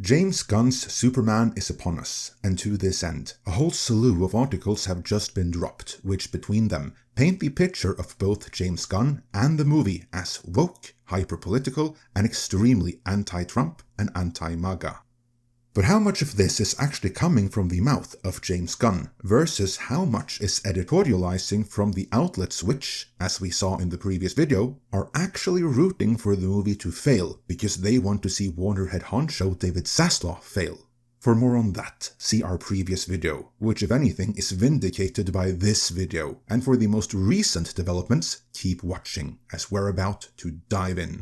James Gunn's Superman is upon us, and to this end, a whole slew of articles have just been dropped, which between them paint the picture of both James Gunn and the movie as woke, hyper-political, and extremely anti-Trump and anti-Maga. But how much of this is actually coming from the mouth of James Gunn versus how much is editorializing from the outlets which, as we saw in the previous video, are actually rooting for the movie to fail because they want to see Warner head honcho David Zaslav fail? For more on that, see our previous video, which if anything is vindicated by this video, and for the most recent developments, keep watching, as we're about to dive in.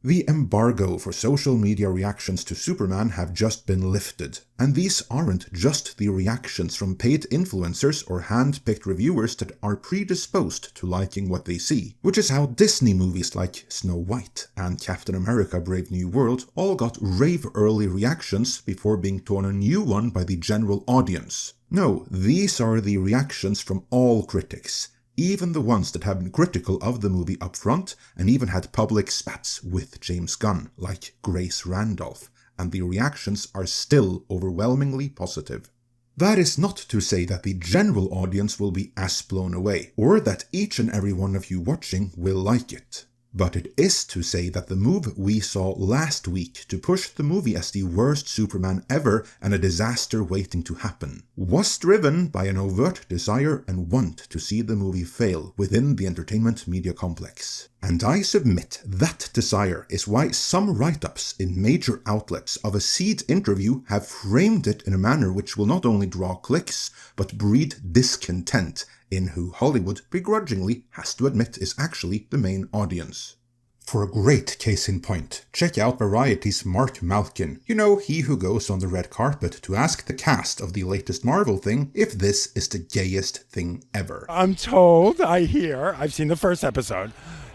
The embargo for social media reactions to Superman have just been lifted, and these aren't just the reactions from paid influencers or hand-picked reviewers that are predisposed to liking what they see, which is how Disney movies like Snow White and Captain America Brave New World all got rave early reactions before being torn a new one by the general audience. No, these are the reactions from all critics, even the ones that have been critical of the movie up front and even had public spats with James Gunn, like Grace Randolph, and the reactions are still overwhelmingly positive. That is not to say that the general audience will be as blown away, or that each and every one of you watching will like it. But it is to say that the move we saw last week to push the movie as the worst Superman ever and a disaster waiting to happen was driven by an overt desire and want to see the movie fail within the entertainment media complex. And I submit that desire is why some write-ups in major outlets of a Seed interview have framed it in a manner which will not only draw clicks, but breed discontent in who Hollywood begrudgingly has to admit is actually the main audience. For a great case in point, check out Variety's Mark Malkin, you know, he who goes on the red carpet to ask the cast of the latest Marvel thing if this is the gayest thing ever. I'm told, I've seen the first episode,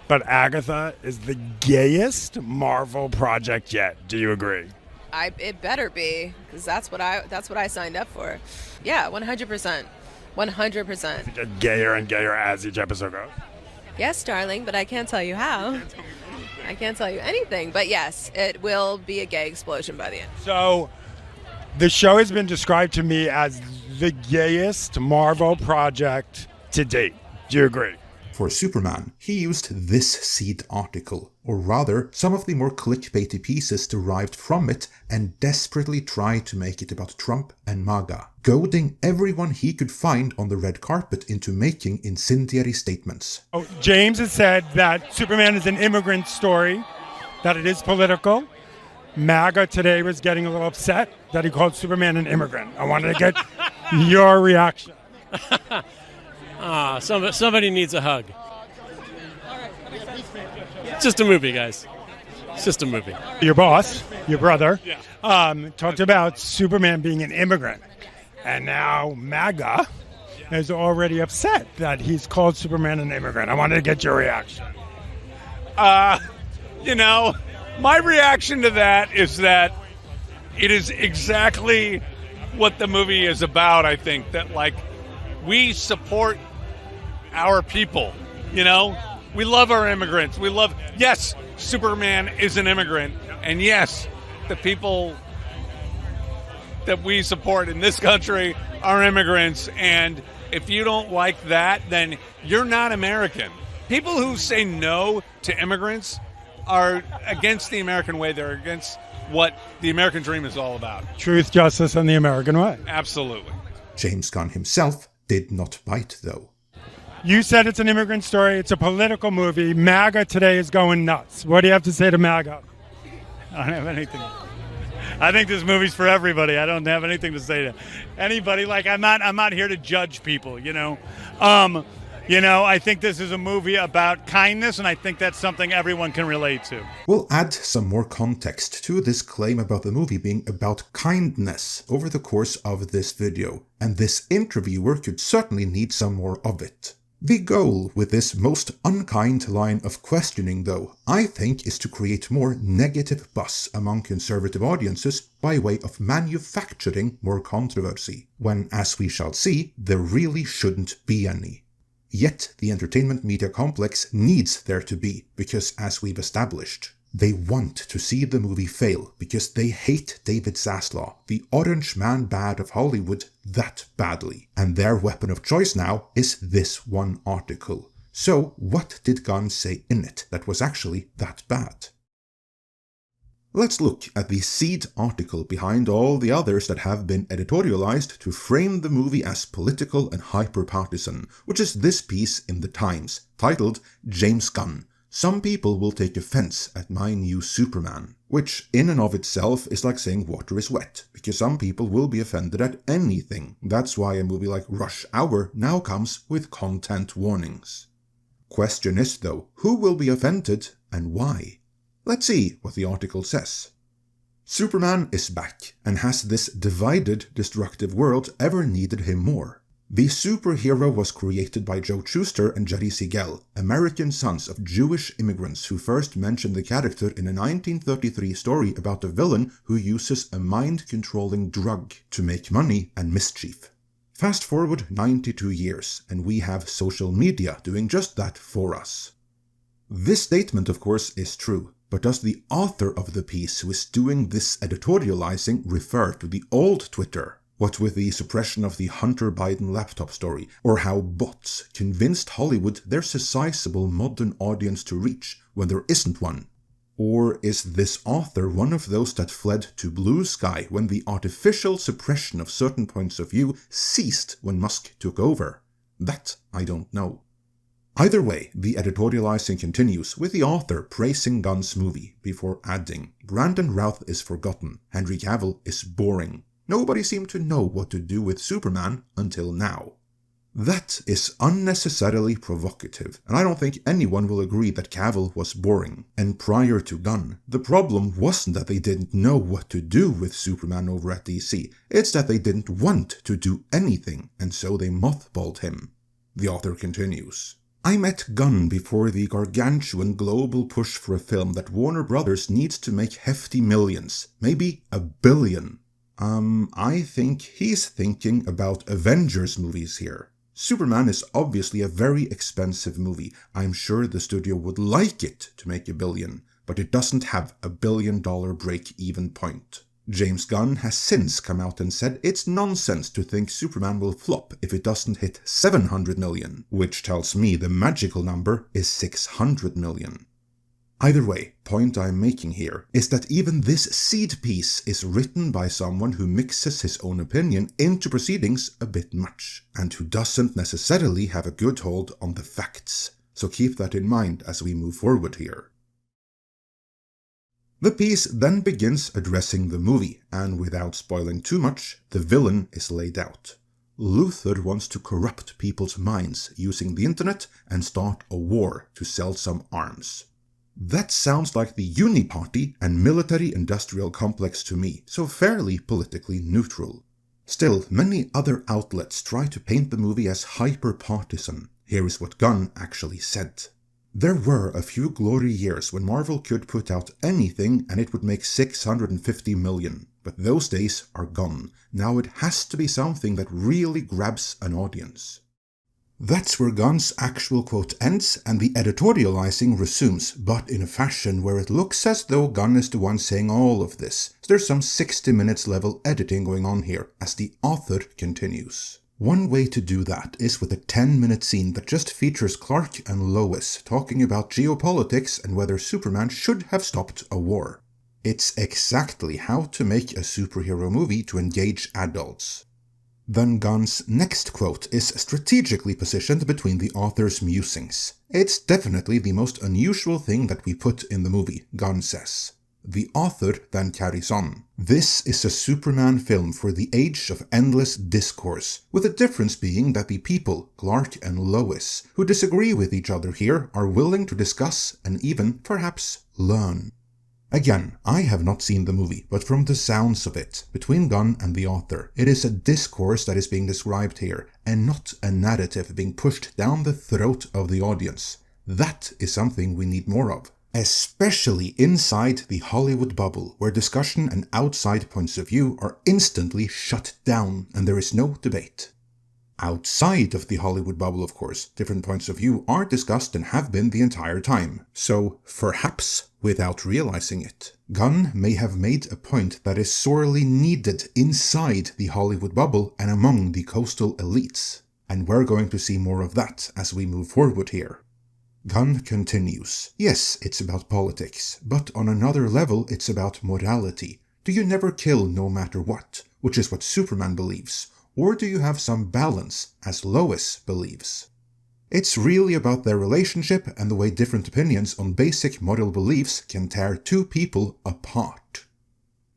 but Agatha is the gayest Marvel project yet. Do you agree? It better be, because that's what I signed up for. Yeah, 100%. 100%. Get gayer and gayer as each episode goes. Yes, darling, but I can't tell you how. I can't tell you anything, but yes, it will be a gay explosion by the end. So, the show has been described to me as the gayest Marvel project to date. Do you agree? For Superman, he used this Seed article, or rather, some of the more clickbaity pieces derived from it, and desperately tried to make it about Trump and MAGA, goading everyone he could find on the red carpet into making incendiary statements. Oh, James has said that Superman is an immigrant story, that it is political. MAGA today was getting a little upset that he called Superman an immigrant. I wanted to get your reaction. Somebody needs a hug. It's just a movie, guys. It's just a movie. Your boss, your brother, talked about Superman being an immigrant. And now MAGA is already upset that he's called Superman an immigrant. I wanted to get your reaction. My reaction to that is that it is exactly what the movie is about, I think. That, we support our people, We love our immigrants. Yes, Superman is an immigrant. And yes, the people that we support in this country are immigrants. And if you don't like that, then you're not American. People who say no to immigrants are against the American way. They're against what the American dream is all about. Truth, justice, and the American way. Absolutely. James Gunn himself did not bite, though. You said it's an immigrant story. It's a political movie. MAGA today is going nuts. What do you have to say to MAGA? I don't have anything. I think this movie's for everybody. I don't have anything to say to anybody. I'm not here to judge people, I think this is a movie about kindness, and I think that's something everyone can relate to. We'll add some more context to this claim about the movie being about kindness over the course of this video, and this interviewer could certainly need some more of it. The goal with this most unkind line of questioning, though, I think is to create more negative buzz among conservative audiences by way of manufacturing more controversy, when, as we shall see, there really shouldn't be any. Yet the entertainment media complex needs there to be, because as we've established, they want to see the movie fail because they hate David Zaslav, the orange man bad of Hollywood, that badly. And their weapon of choice now is this one article. So what did Gunn say in it that was actually that bad? Let's look at the seed article behind all the others that have been editorialized to frame the movie as political and hyper-partisan, which is this piece in The Times, titled James Gunn. Some people will take offense at my new Superman, which in and of itself is like saying water is wet, because some people will be offended at anything. That's why a movie like Rush Hour now comes with content warnings. Question is though, who will be offended and why? Let's see what the article says. Superman is back, and has this divided, destructive world ever needed him more? The superhero was created by Joe Shuster and Jerry Siegel, American sons of Jewish immigrants who first mentioned the character in a 1933 story about a villain who uses a mind-controlling drug to make money and mischief. Fast forward 92 years, and we have social media doing just that for us. This statement, of course, is true, but does the author of the piece who is doing this editorializing refer to the old Twitter? What with the suppression of the Hunter Biden laptop story, or how bots convinced Hollywood there's a sizable modern audience to reach when there isn't one? Or is this author one of those that fled to blue sky when the artificial suppression of certain points of view ceased when Musk took over? That I don't know. Either way, the editorializing continues with the author praising Gunn's movie before adding, Brandon Routh is forgotten, Henry Cavill is boring. Nobody seemed to know what to do with Superman until now. That is unnecessarily provocative, and I don't think anyone will agree that Cavill was boring. And prior to Gunn, the problem wasn't that they didn't know what to do with Superman over at DC, it's that they didn't want to do anything, and so they mothballed him. The author continues. I met Gunn before the gargantuan global push for a film that Warner Brothers needs to make hefty millions, maybe $1 billion. I think he's thinking about Avengers movies here. Superman is obviously a very expensive movie. I'm sure the studio would like it to make $1 billion, but it doesn't have $1 billion break-even point. James Gunn has since come out and said it's nonsense to think Superman will flop if it doesn't hit 700 million, which tells me the magical number is 600 million. Either way, point I'm making here is that even this seed piece is written by someone who mixes his own opinion into proceedings a bit much, and who doesn't necessarily have a good hold on the facts, so keep that in mind as we move forward here. The piece then begins addressing the movie, and without spoiling too much, the villain is laid out. Luthor wants to corrupt people's minds using the internet and start a war to sell some arms. That sounds like the Uniparty and military-industrial complex to me, so fairly politically neutral. Still, many other outlets try to paint the movie as hyper-partisan. Here is what Gunn actually said. There were a few glory years when Marvel could put out anything and it would make 650 million, but those days are gone. Now it has to be something that really grabs an audience. That's where Gunn's actual quote ends and the editorializing resumes, but in a fashion where it looks as though Gunn is the one saying all of this. So there's some 60 minutes level editing going on here as the author continues. One way to do that is with a 10-minute scene that just features Clark and Lois talking about geopolitics and whether Superman should have stopped a war. It's exactly how to make a superhero movie to engage adults. Then Gunn's next quote is strategically positioned between the author's musings. It's definitely the most unusual thing that we put in the movie, Gunn says. The author then carries on. This is a Superman film for the age of endless discourse, with the difference being that the people, Clark and Lois, who disagree with each other here are willing to discuss and even, perhaps, learn. Again, I have not seen the movie, but from the sounds of it, between Gunn and the author, it is a discourse that is being described here, and not a narrative being pushed down the throat of the audience. That is something we need more of. Especially inside the Hollywood bubble, where discussion and outside points of view are instantly shut down and there is no debate. Outside of the Hollywood bubble, of course, different points of view are discussed and have been the entire time. So, perhaps, without realizing it, Gunn may have made a point that is sorely needed inside the Hollywood bubble and among the coastal elites. And we're going to see more of that as we move forward here. Gunn continues. Yes, it's about politics, but on another level it's about morality. Do you never kill no matter what, which is what Superman believes? Or do you have some balance, as Lois believes? It's really about their relationship and the way different opinions on basic moral beliefs can tear two people apart.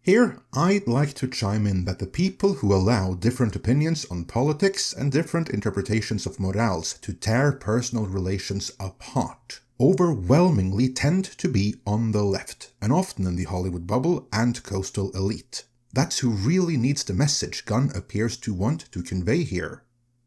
Here, I'd like to chime in that the people who allow different opinions on politics and different interpretations of morals to tear personal relations apart overwhelmingly tend to be on the left, and often in the Hollywood bubble and coastal elite. That's who really needs the message Gunn appears to want to convey here.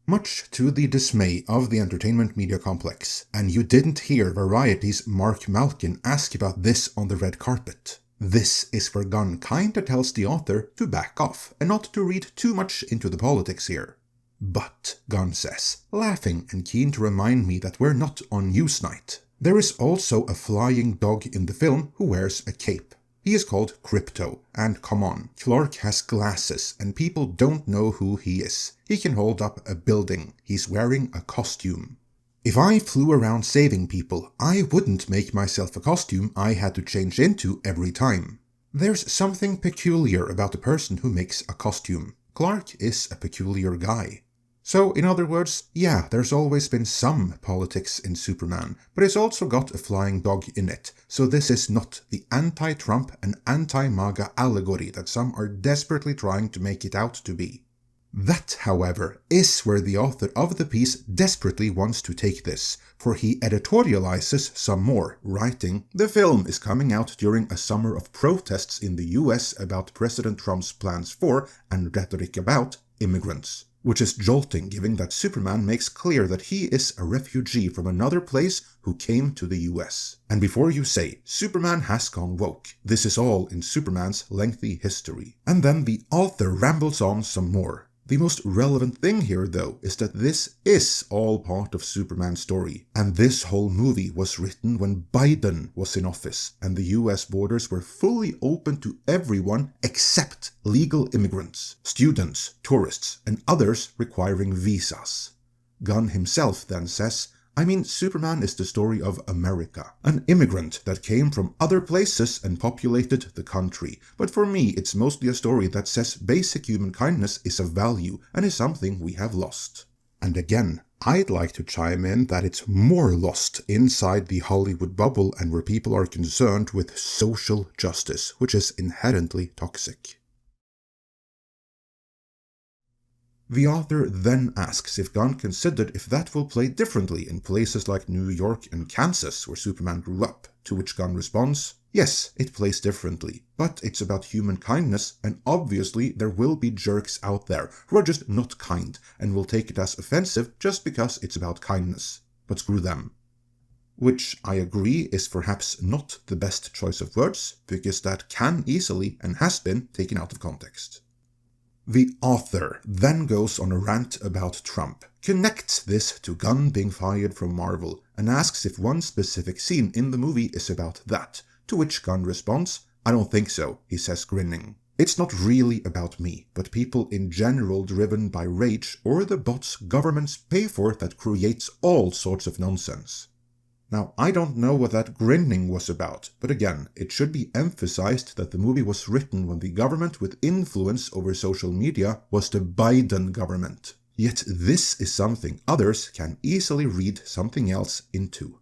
Much to the dismay of the entertainment media complex, and you didn't hear Variety's Mark Malkin ask about this on the red carpet. This is where Gunn kinda tells the author to back off and not to read too much into the politics here. But, Gunn says, laughing and keen to remind me that we're not on Newsnight. There is also a flying dog in the film who wears a cape. He is called Crypto, and come on, Clark has glasses and people don't know who he is. He can hold up a building, he's wearing a costume. If I flew around saving people, I wouldn't make myself a costume I had to change into every time. There's something peculiar about a person who makes a costume. Clark is a peculiar guy. So, in other words, yeah, there's always been some politics in Superman, but it's also got a flying dog in it, so this is not the anti-Trump and anti-Maga allegory that some are desperately trying to make it out to be. That, however, is where the author of the piece desperately wants to take this, for he editorializes some more, writing, "The film is coming out during a summer of protests in the US about President Trump's plans for, and rhetoric about, immigrants. Which is jolting given that Superman makes clear that he is a refugee from another place who came to the US. And before you say, Superman has gone woke, this is all in Superman's lengthy history." And then the author rambles on some more. The most relevant thing here, though, is that this is all part of Superman's story, and this whole movie was written when Biden was in office, and the US borders were fully open to everyone except legal immigrants, students, tourists, and others requiring visas. Gunn himself then says, I mean, Superman is the story of America, an immigrant that came from other places and populated the country. But for me, it's mostly a story that says basic human kindness is a value and is something we have lost. And again, I'd like to chime in that it's more lost inside the Hollywood bubble and where people are concerned with social justice, which is inherently toxic. The author then asks if Gunn considered if that will play differently in places like New York and Kansas where Superman grew up, to which Gunn responds, yes, it plays differently, but it's about human kindness, and obviously there will be jerks out there who are just not kind and will take it as offensive just because it's about kindness. But screw them. Which I agree is perhaps not the best choice of words, because that can easily and has been taken out of context. The author then goes on a rant about Trump, connects this to Gunn being fired from Marvel, and asks if one specific scene in the movie is about that, to which Gunn responds, I don't think so, he says grinning. It's not really about me, but people in general driven by rage or the bots governments pay for that creates all sorts of nonsense. Now, I don't know what that grinning was about, but again, it should be emphasized that the movie was written when the government with influence over social media was the Biden government. Yet this is something others can easily read something else into.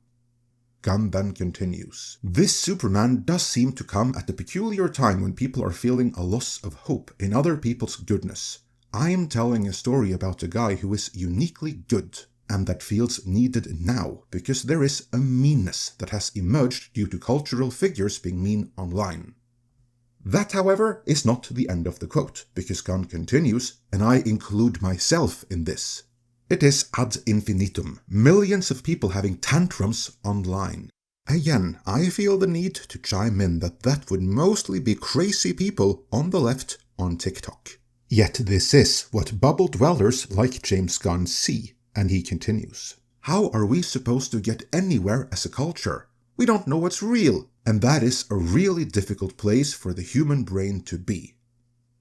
Gunn then continues. This Superman does seem to come at a peculiar time when people are feeling a loss of hope in other people's goodness. I am telling a story about a guy who is uniquely good. and that feels needed now, because there is a meanness that has emerged due to cultural figures being mean online. That, however, is not the end of the quote, because Gunn continues, and I include myself in this. It is ad infinitum, millions of people having tantrums online. Again, I feel the need to chime in that would mostly be crazy people on the left on TikTok. Yet this is what bubble dwellers like James Gunn see, and he continues. How are we supposed to get anywhere as a culture? We don't know what's real, and that is a really difficult place for the human brain to be.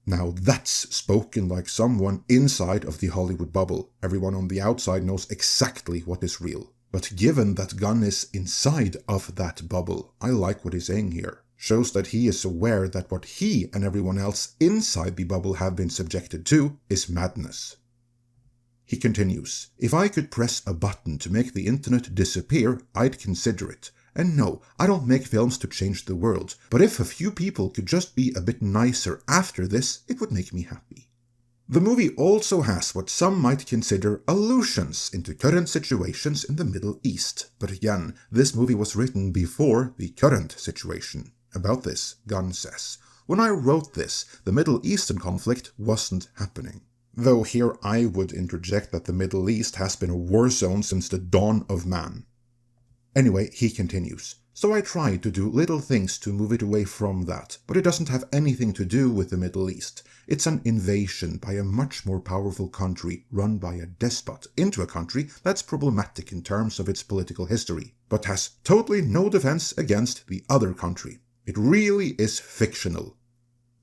Now that's spoken like someone inside of the Hollywood bubble. Everyone on the outside knows exactly what is real. But given that Gunn is inside of that bubble, I like what he's saying here. Shows that he is aware that what he and everyone else inside the bubble have been subjected to is madness. He continues, if I could press a button to make the internet disappear, I'd consider it. And no, I don't make films to change the world, but if a few people could just be a bit nicer after this, it would make me happy. The movie also has what some might consider allusions into current situations in the Middle East, but again, this movie was written before the current situation. About this, Gunn says, when I wrote this, the Middle Eastern conflict wasn't happening. Though here I would interject that the Middle East has been a war zone since the dawn of man. Anyway, he continues, so I try to do little things to move it away from that, but it doesn't have anything to do with the Middle East. It's an invasion by a much more powerful country run by a despot into a country that's problematic in terms of its political history, but has totally no defense against the other country. It really is fictional.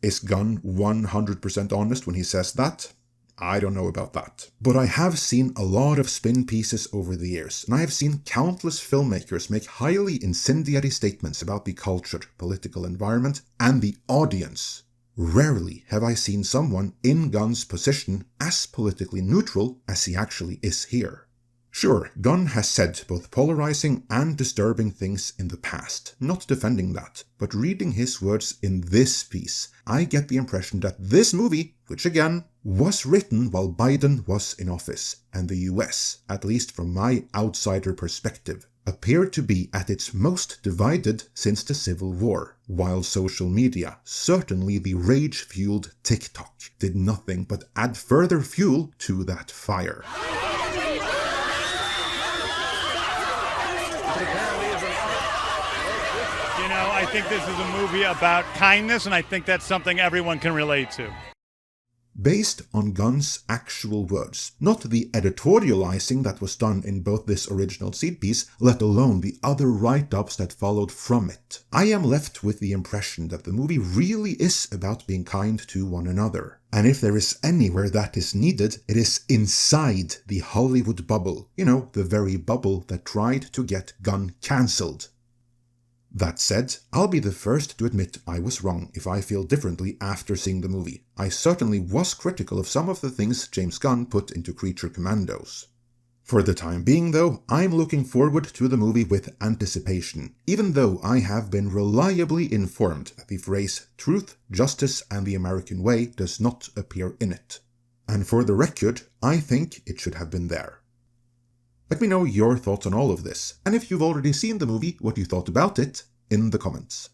Is Gunn 100% honest when he says that? I don't know about that. But I have seen a lot of spin pieces over the years, and I have seen countless filmmakers make highly incendiary statements about the culture, political environment, and the audience. Rarely have I seen someone in Gunn's position as politically neutral as he actually is here. Sure, Gunn has said both polarizing and disturbing things in the past, not defending that, but reading his words in this piece, I get the impression that this movie, which again, was written while Biden was in office, and the US, at least from my outsider perspective, appeared to be at its most divided since the Civil War, while social media, certainly the rage-fueled TikTok, did nothing but add further fuel to that fire. I think this is a movie about kindness, and I think that's something everyone can relate to. Based on Gunn's actual words, not the editorializing that was done in both this original seed piece, let alone the other write-ups that followed from it, I am left with the impression that the movie really is about being kind to one another. And if there is anywhere that is needed, it is inside the Hollywood bubble. You know, the very bubble that tried to get Gunn cancelled. That said, I'll be the first to admit I was wrong if I feel differently after seeing the movie. I certainly was critical of some of the things James Gunn put into Creature Commandos. For the time being though, I'm looking forward to the movie with anticipation, even though I have been reliably informed that the phrase truth, justice and the American way does not appear in it. And for the record, I think it should have been there. Let me know your thoughts on all of this, and if you've already seen the movie, what you thought about it, in the comments.